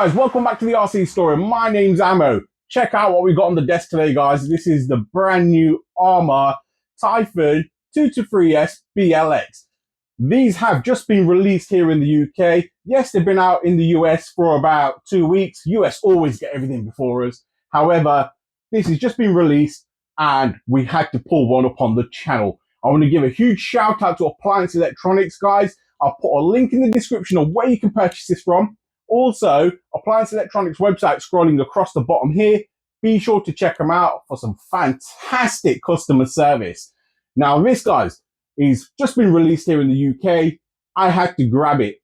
guys, welcome back to the RC Story. My name's Ammo. Check out what we got on the desk today, guys. This is the brand new Arrma Typhon 223s BLX. These have just been released here in the UK. Yes, they've been out in the US for about 2 weeks. US always get everything before us. However, this has just been released and we had to pull one up on the channel. I want to give a huge shout out to Appliance Electronics, guys. I'll put a link in the description of where you can purchase this from. Also, Appliance Electronics website scrolling across the bottom here. Be sure to check them out for some fantastic customer service. Now, this, guys, is just been released here in the UK. I had to grab it.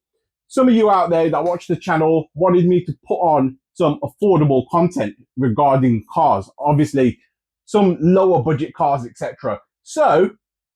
Some of you out there that watch the channel wanted me to put on some affordable content regarding cars. Obviously, some lower budget cars, etc. So,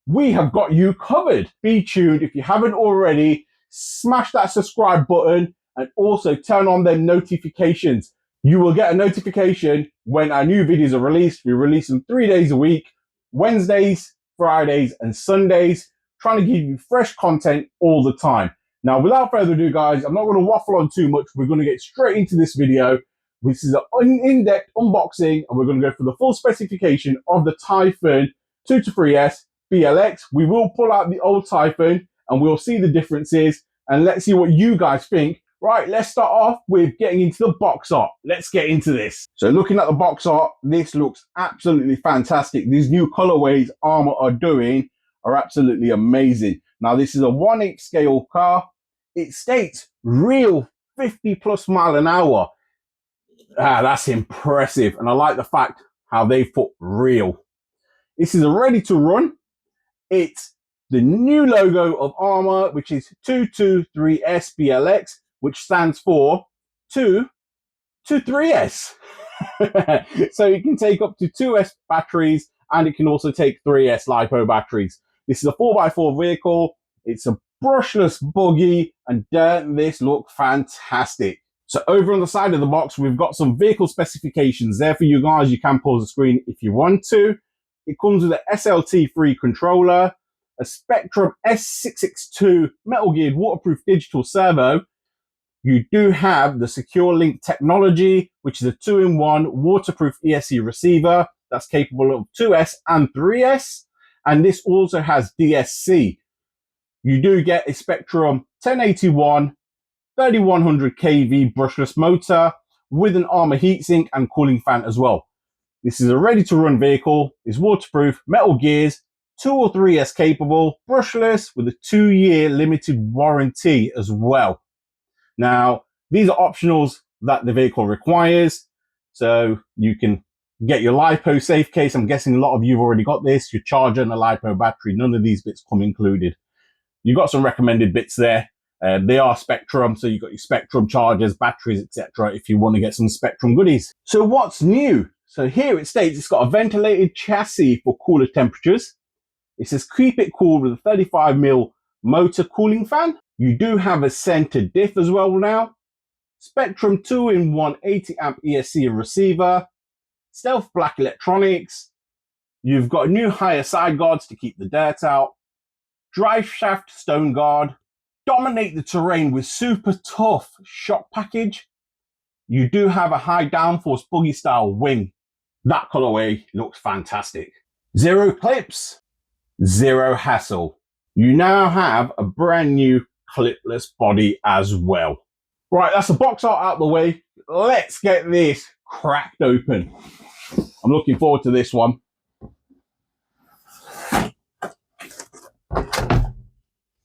we have got you covered. Be tuned. If you haven't already, smash that subscribe button and also turn on their notifications. You will get a notification when our new videos are released. We release them 3 days a week, Wednesdays, Fridays, and Sundays, trying to give you fresh content all the time. Now, without further ado, guys, I'm not going to waffle on too much. We're going to get straight into this video. This is an in-depth unboxing, and we're going to go for the full specification of the Typhon 223s BLX. We will pull out the old Typhon, and we'll see the differences, and let's see what you guys think. Right, let's start off with getting into the box art. Let's get into this. So looking at the box art, this looks absolutely fantastic. These new colorways Arrma are doing are absolutely amazing. Now, this is a 1/8 scale car. It states real 50 plus mile an hour. That's impressive. And I like the fact how they've put real. This is a ready to run. It's the new logo of Arrma, which is 223s BLX, which stands for 223s. So it can take up to 2S batteries, and it can also take 3S LiPo batteries. This is a 4x4 vehicle. It's a brushless buggy, and doesn't this look fantastic? So over on the side of the box, we've got some vehicle specifications there for you guys. You can pause the screen if you want to. It comes with an SLT3 controller, a Spektrum S662 metal geared waterproof digital servo. You do have the Secure Link technology, which is a 2-in-1 waterproof ESC receiver that's capable of 2S and 3S. And this also has DSC. You do get a Spektrum 1081 3100 kV brushless motor with an Arrma heatsink and cooling fan as well. This is a ready-to-run vehicle. It's waterproof, metal gears, 2 or 3S capable, brushless with a 2-year limited warranty as well. Now, these are optionals that the vehicle requires, so you can get your LiPo safe case. I'm guessing a lot of you have already got this, your charger and a LiPo battery. None of these bits come included. You've got some recommended bits there. They are Spektrum, so you've got your Spektrum chargers, batteries, etc. if you want to get some Spektrum goodies. So what's new? So here it states it's got a ventilated chassis for cooler temperatures. It says keep it cool with a 35mm motor cooling fan. You do have a center diff as well now. Spektrum 2-in-1 80 amp ESC receiver. Stealth black electronics. You've got new higher side guards to keep the dirt out. Drive shaft stone guard. Dominate the terrain with super tough shock package. You do have a high downforce buggy style wing. That colorway looks fantastic. Zero clips, zero hassle. You now have a brand new clipless body as well. Right, that's the box art out of the way. Let's get this cracked open. I'm looking forward to this one.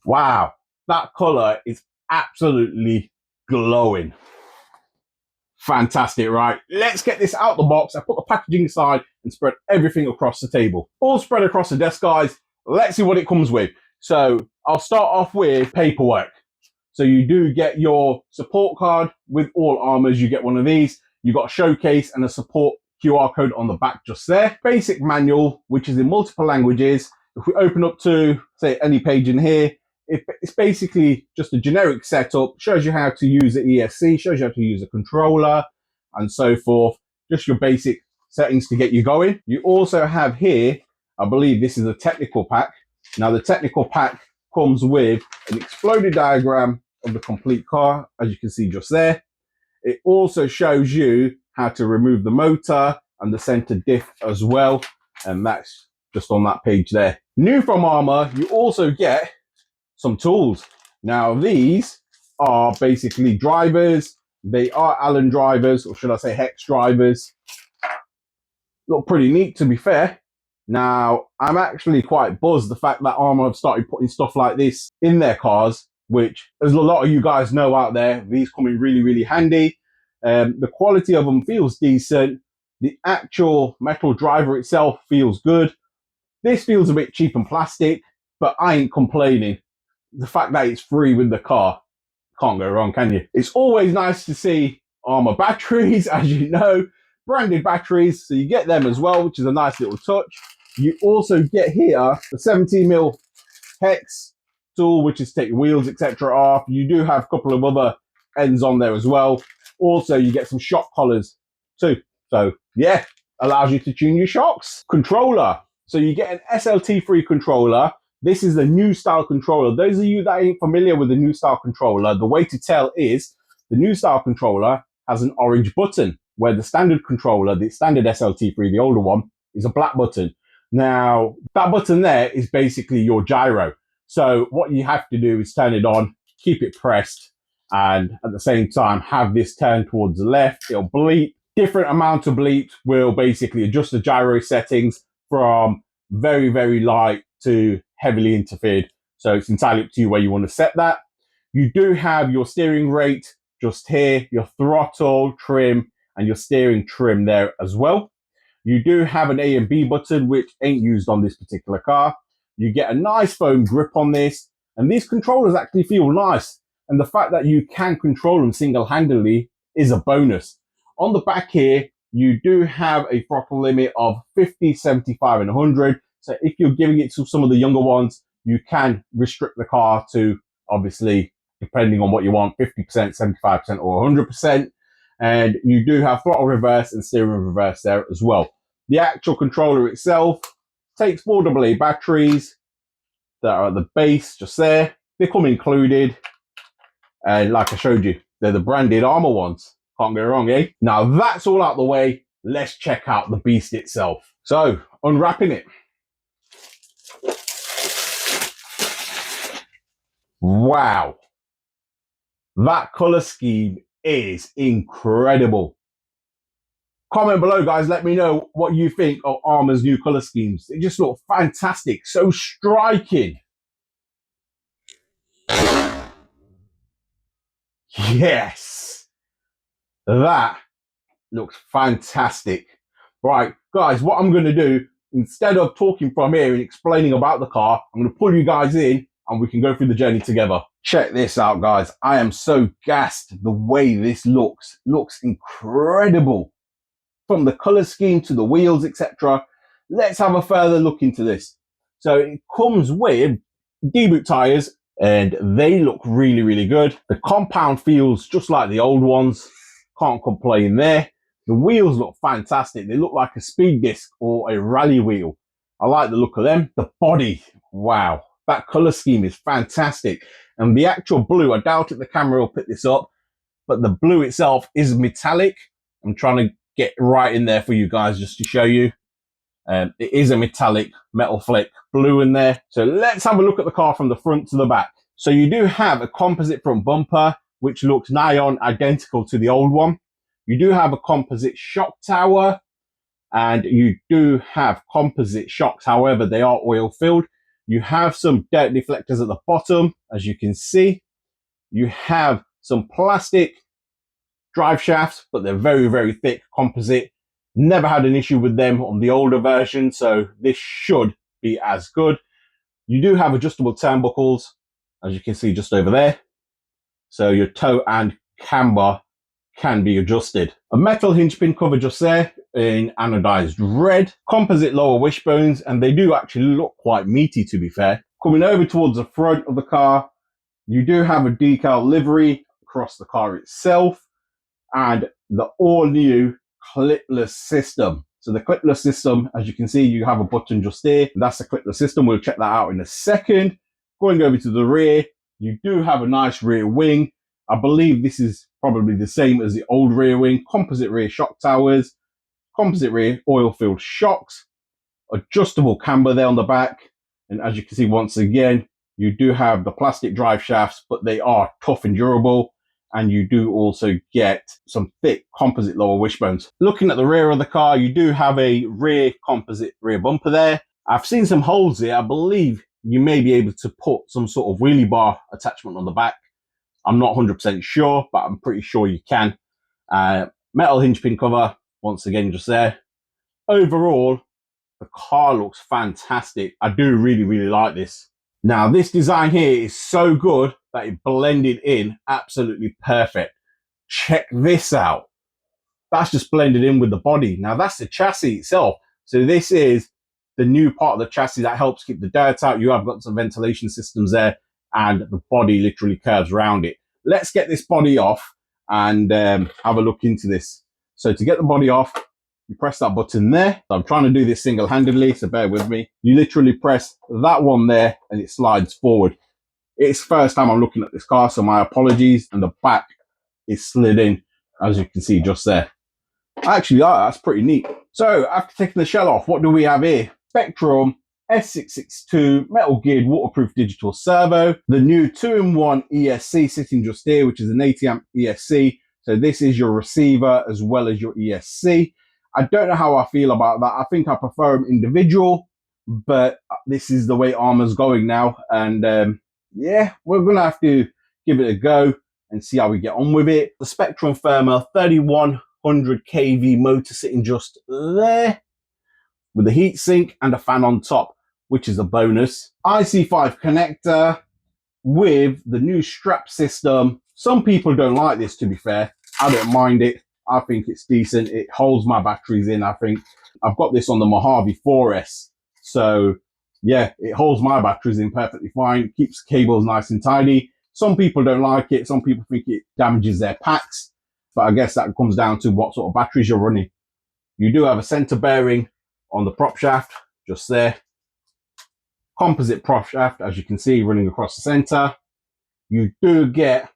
Wow, that color is absolutely glowing. Fantastic, right? Let's get this out the box. I put the packaging aside and spread everything across the table. All spread across the desk, guys. Let's see what it comes with. So I'll start off with paperwork. So you do get your support card with all Arrmas. You get one of these. You've got a showcase and a support QR code on the back just there. Basic manual, which is in multiple languages. If we open up to, say, any page in here, it's basically just a generic setup. Shows you how to use the ESC, shows you how to use a controller, and so forth. Just your basic settings to get you going. You also have here, I believe this is a technical pack. Now, the technical pack comes with an exploded diagram of the complete car, as you can see just there. It also shows you how to remove the motor and the center diff as well. And that's just on that page there. New from Arrma, you also get some tools. Now, these are basically drivers. They are Allen drivers, or should I say hex drivers. Look pretty neat, to be fair. Now, I'm actually quite buzzed the fact that Arrma have started putting stuff like this in their cars, which, as a lot of you guys know out there, these come in really, really handy. The quality of them feels decent. The actual metal driver itself feels good. This feels a bit cheap and plastic, but I ain't complaining. The fact that it's free with the car, can't go wrong, can you? It's always nice to see Arrma batteries, as you know, branded batteries, so you get them as well, which is a nice little touch. You also get here the 17mm hex tool, which is to take wheels, etc. off. You do have a couple of other ends on there as well. Also, you get some shock collars too. So yeah, allows you to tune your shocks. Controller. So you get an SLT3 controller. This is the new style controller. Those of you that ain't familiar with the new style controller, the way to tell is the new style controller has an orange button, where the standard controller, the standard SLT3, the older one, is a black button. Now, that button there is basically your gyro. So what you have to do is turn it on, keep it pressed, and at the same time have this turn towards the left. It'll bleep. Different amount of bleep will basically adjust the gyro settings from very, very light to heavily interfered. So it's entirely up to you where you want to set that. You do have your steering rate just here, your throttle trim, and your steering trim there as well. You do have an A and B button, which ain't used on this particular car. You get a nice foam grip on this, and these controllers actually feel nice. And the fact that you can control them single-handedly is a bonus. On the back here, you do have a throttle limit of 50, 75, and 100. So if you're giving it to some of the younger ones, you can restrict the car to, obviously, depending on what you want, 50%, 75%, or 100%. And you do have throttle reverse and steering reverse there as well. The actual controller itself takes 4 AA batteries that are at the base just there. They come included. And like I showed you, they're the branded Arrma ones. Can't go wrong, eh? Now that's all out the way. Let's check out the beast itself. So, unwrapping it. Wow. That color scheme is incredible. Comment below, guys. Let me know what you think of Arrma's new color schemes. They just look fantastic. So striking. Yes. That looks fantastic. Right, guys, what I'm going to do, instead of talking from here and explaining about the car, I'm going to pull you guys in and we can go through the journey together. Check this out, guys. I am so gassed the way this looks. Looks incredible. From the color scheme to the wheels, etc. Let's have a further look into this. So it comes with deboot tires and they look really, really good. The compound feels just like the old ones. Can't complain there. The wheels look fantastic. They look like a speed disc or a rally wheel. I like the look of them. The body, wow. That color scheme is fantastic. And the actual blue, I doubt if the camera will pick this up, but the blue itself is metallic. I'm trying to get right in there for you guys just to show you. It is a metallic metal fleck blue in there. So let's have a look at the car from the front to the back. So you do have a composite front bumper, which looks nigh on identical to the old one. You do have a composite shock tower, and you do have composite shocks. However, they are oil filled. You have some dirt deflectors at the bottom, as you can see. You have some plastic drive shafts, but they're very, very thick composite. Never had an issue with them on the older version, so this should be as good. You do have adjustable turnbuckles, as you can see just over there. So your toe and camber can be adjusted. A metal hinge pin cover just there in anodized red. Composite lower wishbones, and they do actually look quite meaty, to be fair. Coming over towards the front of the car, you do have a decal livery across the car itself and the all-new clipless system. So the clipless system, as you can see, you have a button just there. That's the clipless system. We'll check that out in a second. Going over to the rear, you do have a nice rear wing. I believe this is probably the same as the old rear wing. Composite rear shock towers, composite rear oil-filled shocks, adjustable camber there on the back. And as you can see, once again, you do have the plastic drive shafts, but they are tough and durable. And you do also get some thick composite lower wishbones. Looking at the rear of the car, you do have a rear composite rear bumper there. I've seen some holes here. I believe you may be able to put some sort of wheelie bar attachment on the back. I'm not 100% sure, but I'm pretty sure you can. Metal hinge pin cover, once again, just there. Overall, the car looks fantastic. I do really, really like this. Now, this design here is so good that it blended in absolutely perfect. Check this out. That's just blended in with the body. Now, that's the chassis itself. So this is the new part of the chassis that helps keep the dirt out. You have got some ventilation systems there, and the body literally curves around it. Let's get this body off and have a look into this. So to get the body off, you press that button there. I'm trying to do this single-handedly, so bear with me. You literally press that one there and it slides forward. It's the first time I'm looking at this car, so my apologies. And the back is slid in, as you can see just there. Actually, that's pretty neat. So after taking the shell off, what do we have here? Spektrum S662 metal geared waterproof digital servo. The new 2-in-1 ESC sitting just here, which is an 80 amp ESC. So this is your receiver as well as your ESC. I don't know how I feel about that. I think I prefer them individual, but this is the way Arrma's going now. And yeah, we're going to have to give it a go and see how we get on with it. The Spektrum Therma 3100 kV motor sitting just there with a heatsink and a fan on top, which is a bonus. IC5 connector with the new strap system. Some people don't like this, to be fair. I don't mind it. I think it's decent. It holds my batteries in, I think. I've got this on the Mojave 4S. So yeah, it holds my batteries in perfectly fine. Keeps cables nice and tidy. Some people don't like it. Some people think it damages their packs. But I guess that comes down to what sort of batteries you're running. You do have a center bearing on the prop shaft, just there. Composite prop shaft, as you can see, running across the center. You do get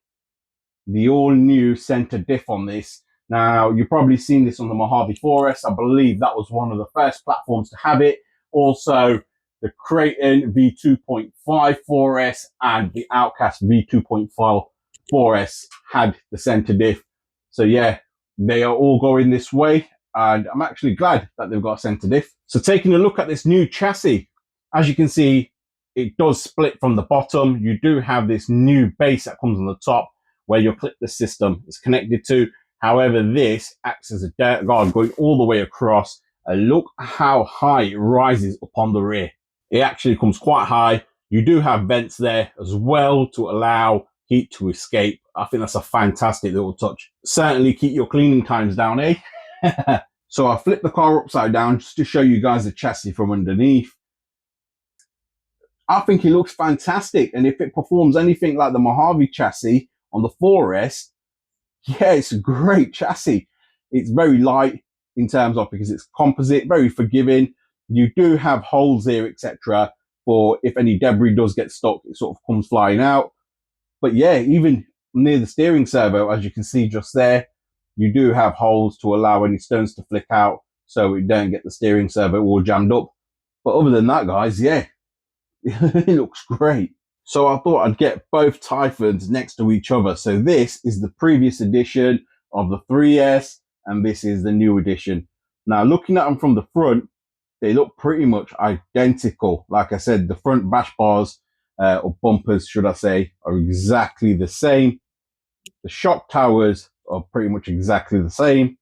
the all-new center diff on this. Now, you've probably seen this on the Mojave 4S. I believe that was one of the first platforms to have it. Also, the Creighton V2.5 4S and the Outcast V2.5 4S had the center diff. So yeah, they are all going this way. And I'm actually glad that they've got a center diff. So taking a look at this new chassis, as you can see, it does split from the bottom. You do have this new base that comes on the top where your clipless system is connected to. However, this acts as a dirt guard going all the way across. And look how high it rises upon the rear. It actually comes quite high. You do have vents there as well to allow heat to escape. I think that's a fantastic little touch. Certainly keep your cleaning times down, eh? So I flipped the car upside down just to show you guys the chassis from underneath. I think it looks fantastic. And if it performs anything like the Mojave chassis on the 4S, yeah, it's a great chassis. It's very light in terms of, because it's composite, very forgiving. You do have holes here, etc. for if any debris does get stuck, it sort of comes flying out. But yeah, even near the steering servo, as you can see just there, you do have holes to allow any stones to flick out so it don't get the steering servo all jammed up. But other than that, guys, yeah, it looks great. So I thought I'd get both Typhons next to each other. So this is the previous edition of the 3S, and this is the new edition. Now, looking at them from the front, they look pretty much identical. Like I said, the front bash bars, or bumpers, should I say, are exactly the same. The shock towers are pretty much exactly the same.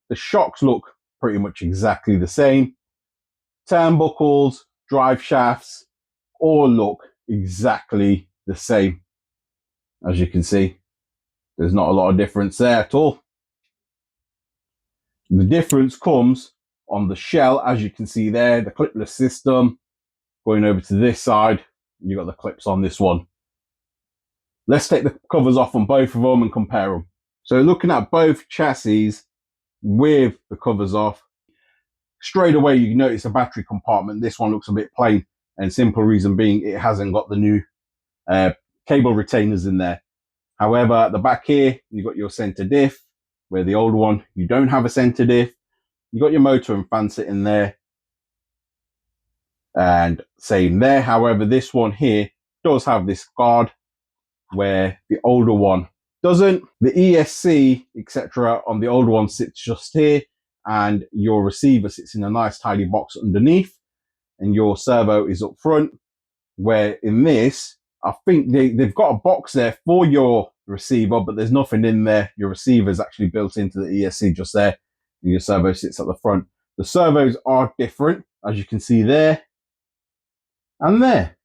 The shocks look pretty much exactly the same. Turnbuckles, drive shafts, all look exactly the same. As you can see, there's not a lot of difference there at all. The difference comes on the shell, as you can see there, the clipless system. Going over to this side, you got the clips on this one. Let's take the covers off on both of them and compare them. So looking at both chassis with the covers off, straight away you notice a battery compartment. This one looks a bit plain, and simple reason being it hasn't got the new cable retainers in there. However, at the back here, you've got your center diff, where the old one, you don't have a center diff. You've got your motor and fan sitting there. And same there. However, this one here does have this guard where the older one doesn't. The ESC, etc. on the older one sits just here, and your receiver sits in a nice tidy box underneath, and your servo is up front, where in this, I think they've got a box there for your receiver, but there's nothing in there. Your receiver is actually built into the ESC just there, and your servo sits at the front. The servos are different, as you can see there and there.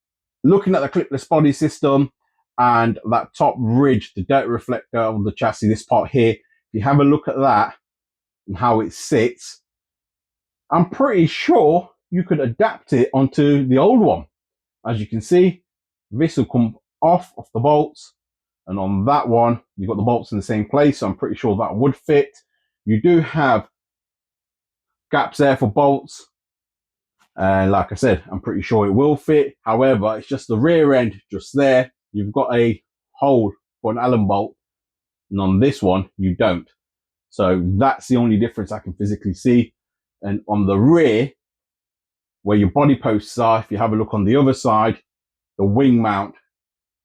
Looking at the clipless body system and that top ridge, the dirt reflector of the chassis, this part here, if you have a look at that and how it sits, I'm pretty sure you could adapt it onto the old one. As you can see, this will come off the bolts, and on that one, you've got the bolts in the same place, so I'm pretty sure that would fit. You do have gaps there for bolts, and like I said, I'm pretty sure it will fit. However, it's just the rear end just there. You've got a hole for an Allen bolt, and on this one, you don't. So that's the only difference I can physically see. And on the rear, where your body posts are, if you have a look on the other side, the wing mount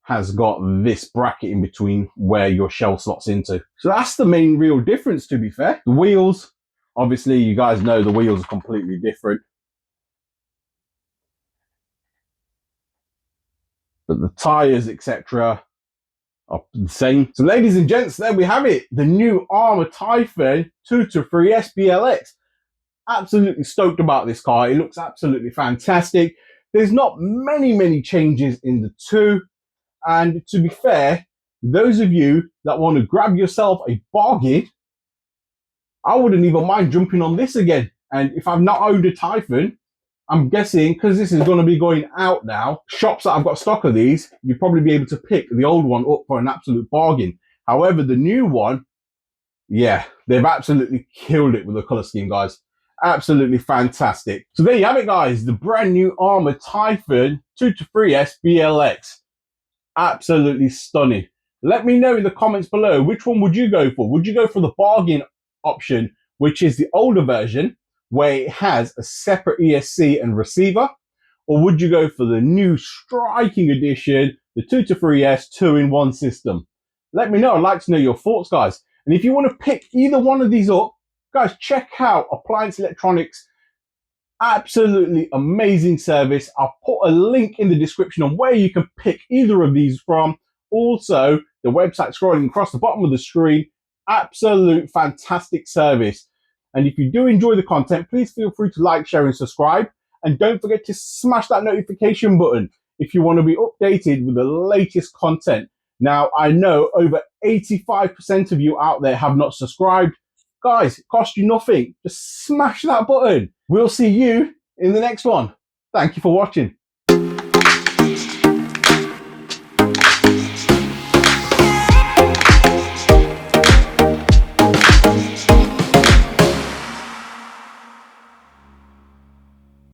has got this bracket in between where your shell slots into. So that's the main real difference, to be fair. The wheels, obviously, you guys know the wheels are completely different. But the tires, etc., are the same. So ladies and gents, there we have it. The new Arrma Typhon 223s BLX. Absolutely stoked about this car. It looks absolutely fantastic. There's not many changes in the two. And to be fair, those of you that want to grab yourself a bargain, I wouldn't even mind jumping on this again. And if I've not owned a Typhon, I'm guessing, because this is going to be going out now, shops that I've got stock of these, you'll probably be able to pick the old one up for an absolute bargain. However, the new one, yeah, they've absolutely killed it with the color scheme, guys. Absolutely fantastic. So there you have it, guys. The brand new Arrma Typhon 223s BLX. Absolutely stunning. Let me know in the comments below, which one would you go for? Would you go for the bargain option, which is the older version, where it has a separate ESC and receiver? Or would you go for the new striking edition, the 223s 2-in-1 system? Let me know. I'd like to know your thoughts, guys. And if you want to pick either one of these up, guys, check out Appliance Electronics. Absolutely amazing service. I'll put a link in the description on where you can pick either of these from. Also, the website scrolling across the bottom of the screen. Absolute fantastic service. And if you do enjoy the content, please feel free to like, share, and subscribe. And don't forget to smash that notification button if you want to be updated with the latest content. Now, I know over 85% of you out there have not subscribed. Guys, it costs you nothing. Just smash that button. We'll see you in the next one. Thank you for watching.